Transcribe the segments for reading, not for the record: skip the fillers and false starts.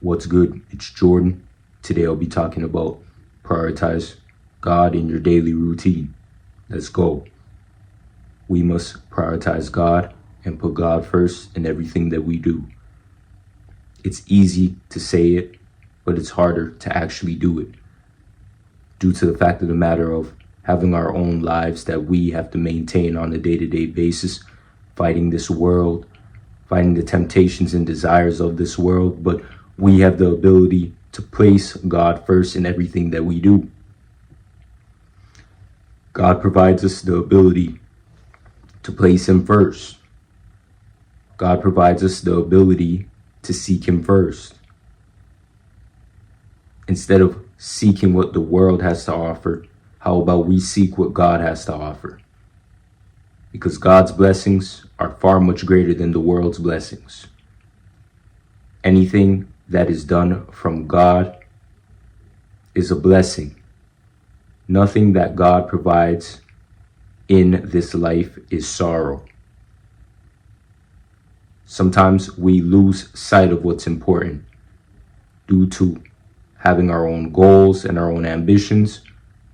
What's good? It's Jordan. Today I'll be talking about prioritize God in your daily routine. Let's go. We must prioritize God and put God first in everything that we do. It's easy to say it, but it's harder to actually do it due to the fact of the matter of having our own lives that we have to maintain on a day-to-day basis, fighting this world, fighting the temptations and desires of this world, but we have the ability to place God first in everything that we do. God provides us the ability to place Him first. God provides us the ability to seek Him first. Instead of seeking what the world has to offer, how about we seek what God has to offer? Because God's blessings are far much greater than the world's blessings. Anything that is done from God is a blessing. Nothing that God provides in this life is sorrow. Sometimes we lose sight of what's important due to having our own goals and our own ambitions,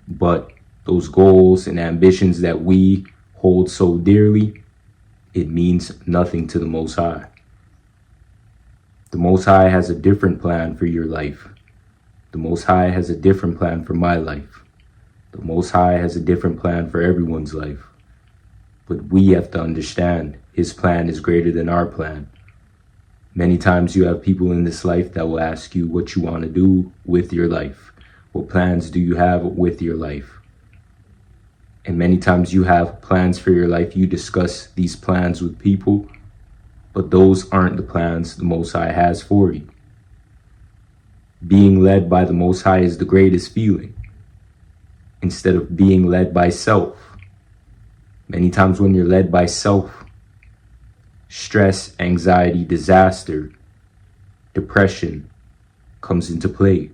but those goals and ambitions that we hold so dearly, it means nothing to the Most High. The Most High has a different plan for your life. The Most High has a different plan for my life. The Most High has a different plan for everyone's life. But we have to understand His plan is greater than our plan. Many times you have people in this life that will ask you what you want to do with your life. What plans do you have with your life? And many times you have plans for your life. You discuss these plans with people, but those aren't the plans the Most High has for you. Being led by the Most High is the greatest feeling, instead of being led by self. Many times when you're led by self, stress, anxiety, disaster, depression comes into play.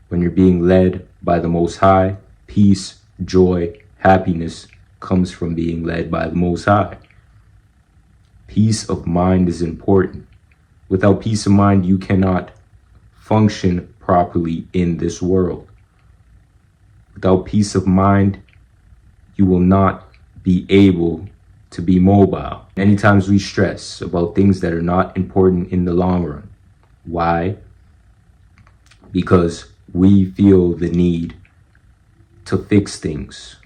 When you're being led by the Most High, peace, joy, happiness comes from being led by the Most High. Peace of mind is important. Without peace of mind, you cannot function properly in this world. Without peace of mind, you will not be able to be mobile. Many times we stress about things that are not important in the long run. Why? Because we feel the need to fix things.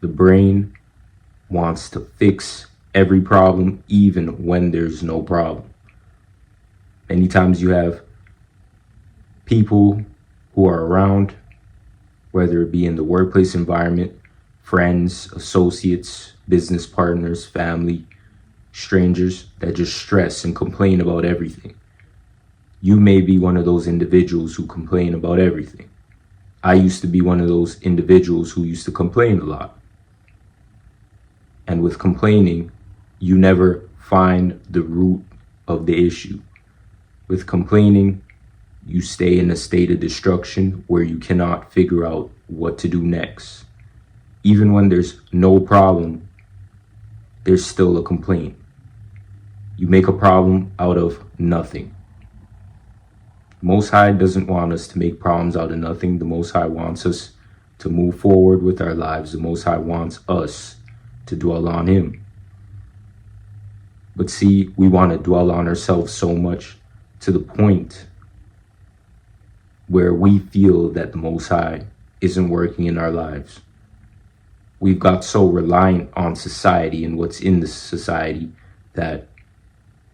The brain wants to fix every problem, even when there's no problem. Many times you have people who are around, whether it be in the workplace environment, friends, associates, business partners, family, strangers, that just stress and complain about everything. You may be one of those individuals who complain about everything. I used to be one of those individuals who used to complain a lot. And with complaining, you never find the root of the issue. With complaining, you stay in a state of destruction where you cannot figure out what to do next. Even when there's no problem, there's still a complaint. You make a problem out of nothing. Most High doesn't want us to make problems out of nothing. The Most High wants us to move forward with our lives. The Most High wants us to dwell on Him. But see, we want to dwell on ourselves so much to the point where we feel that the Most High isn't working in our lives. We've got so reliant on society and what's in this society that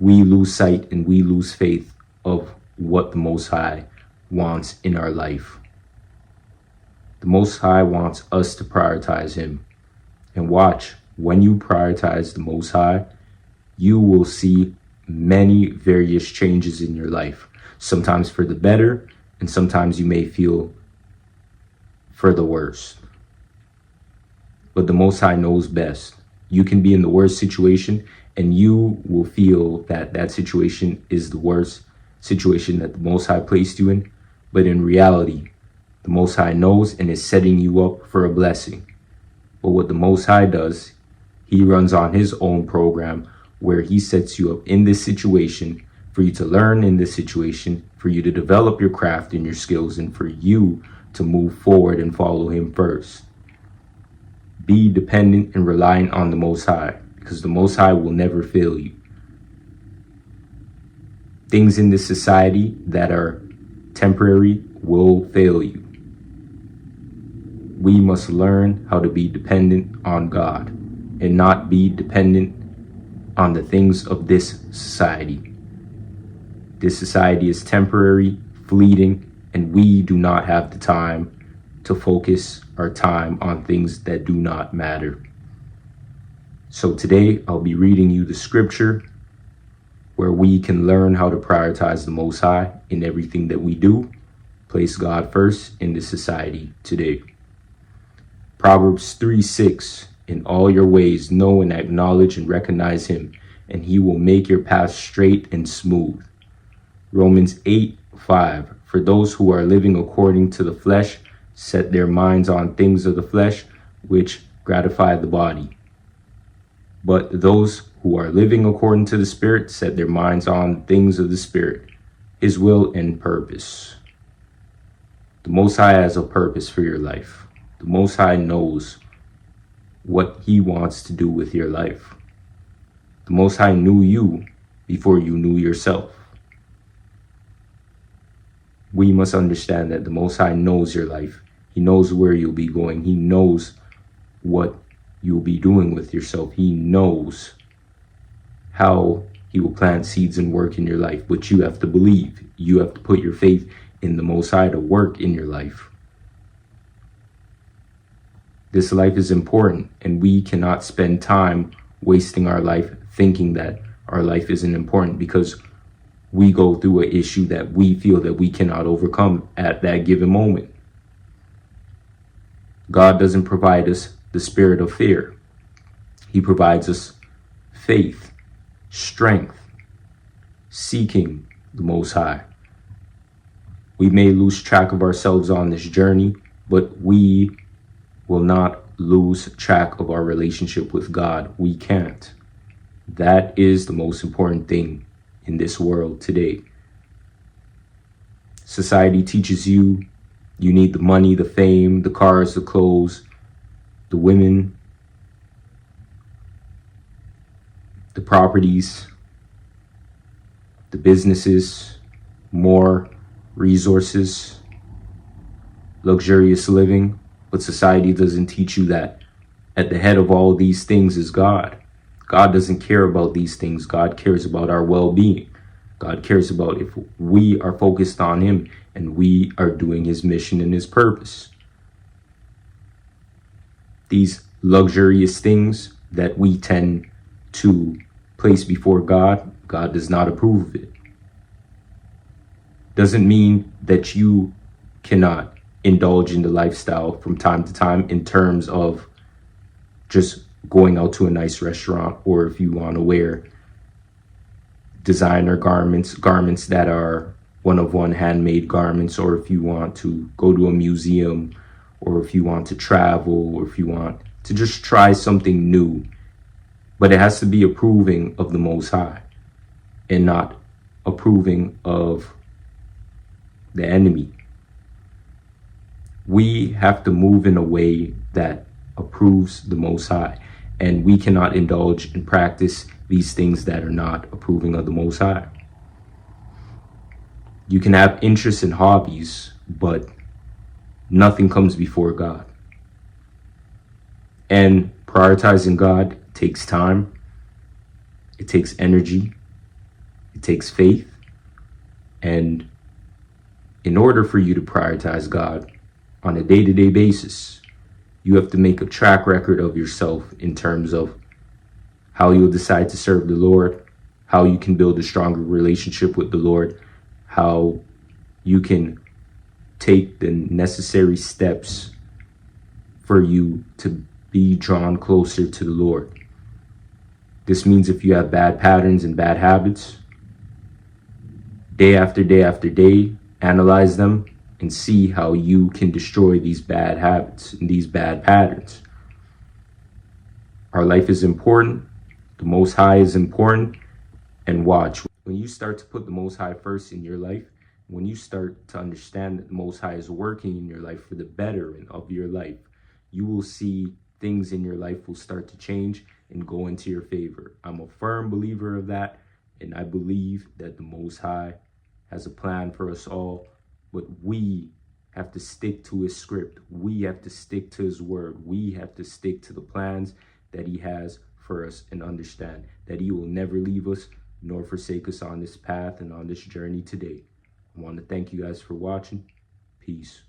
we lose sight and we lose faith of what the Most High wants in our life. The Most High wants us to prioritize Him. And watch, when you prioritize the Most High, you will see many various changes in your life. Sometimes for the better, and sometimes you may feel for the worse. But the Most High knows best. You can be in the worst situation and you will feel that that situation is the worst situation that the Most High placed you in. But in reality, the Most High knows and is setting you up for a blessing. But what the Most High does, He runs on His own program where He sets you up in this situation for you to learn in this situation, for you to develop your craft and your skills, and for you to move forward and follow him first. Be dependent and reliant on the Most High, because the Most High will never fail you. Things in this society that are temporary will fail you. We must learn how to be dependent on God and not be dependent on the things of this society. This society is temporary, fleeting, and we do not have the time to focus our time on things that do not matter. So today I'll be reading you the scripture where we can learn how to prioritize the Most High in everything that we do. Place God first in this society today. Proverbs 3:6, in all your ways know and acknowledge and recognize him, and he will make your path straight and smooth. Romans 8:5, for those who are living according to the flesh set their minds on things of the flesh, which gratify the body. But those who are living according to the Spirit set their minds on things of the Spirit, his will and purpose. The Most High has a purpose for your life. The Most High knows what he wants to do with your life. The Most High knew you before you knew yourself. We must understand that the Most High knows your life. He knows where you'll be going. He knows what you'll be doing with yourself. He knows how he will plant seeds and work in your life. But you have to believe. You have to put your faith in the Most High to work in your life. This life is important, and we cannot spend time wasting our life thinking that our life isn't important because we go through an issue that we feel that we cannot overcome at that given moment. God doesn't provide us the spirit of fear. He provides us faith, strength, seeking the Most High. We may lose track of ourselves on this journey, but we will not lose track of our relationship with God. We can't. That is the most important thing in this world today. Society teaches you need the money, the fame, the cars, the clothes, the women, the properties, the businesses, more resources, luxurious living. But society doesn't teach you that at the head of all these things is God. God doesn't care about these things. God cares about our well-being. God cares about if we are focused on him and we are doing his mission and his purpose. These luxurious things that we tend to place before God, God does not approve of it. Doesn't mean that you cannot indulge in the lifestyle from time to time in terms of just going out to a nice restaurant, or if you want to wear designer garments that are one-of-one handmade garments, or if you want to go to a museum, or if you want to travel, or if you want to just try something new. But it has to be approving of the Most High and not approving of the enemy. We have to move in a way that approves the Most High, and we cannot indulge and practice these things that are not approving of the Most High. You can have interests and hobbies, but nothing comes before God. And prioritizing God takes time, it takes energy, it takes faith. And in order for you to prioritize God on a day-to-day basis, you have to make a track record of yourself in terms of how you'll decide to serve the Lord, how you can build a stronger relationship with the Lord, how you can take the necessary steps for you to be drawn closer to the Lord. This means if you have bad patterns and bad habits, day after day after day, analyze them and see how you can destroy these bad habits and these bad patterns. Our life is important. The Most High is important. And watch. When you start to put the Most High first in your life, when you start to understand that the Most High is working in your life for the betterment of your life, you will see things in your life will start to change and go into your favor. I'm a firm believer of that, and I believe that the Most High has a plan for us all, but we have to stick to his script. We have to stick to his word. We have to stick to the plans that he has for us and understand that he will never leave us nor forsake us on this path and on this journey today. I want to thank you guys for watching. Peace.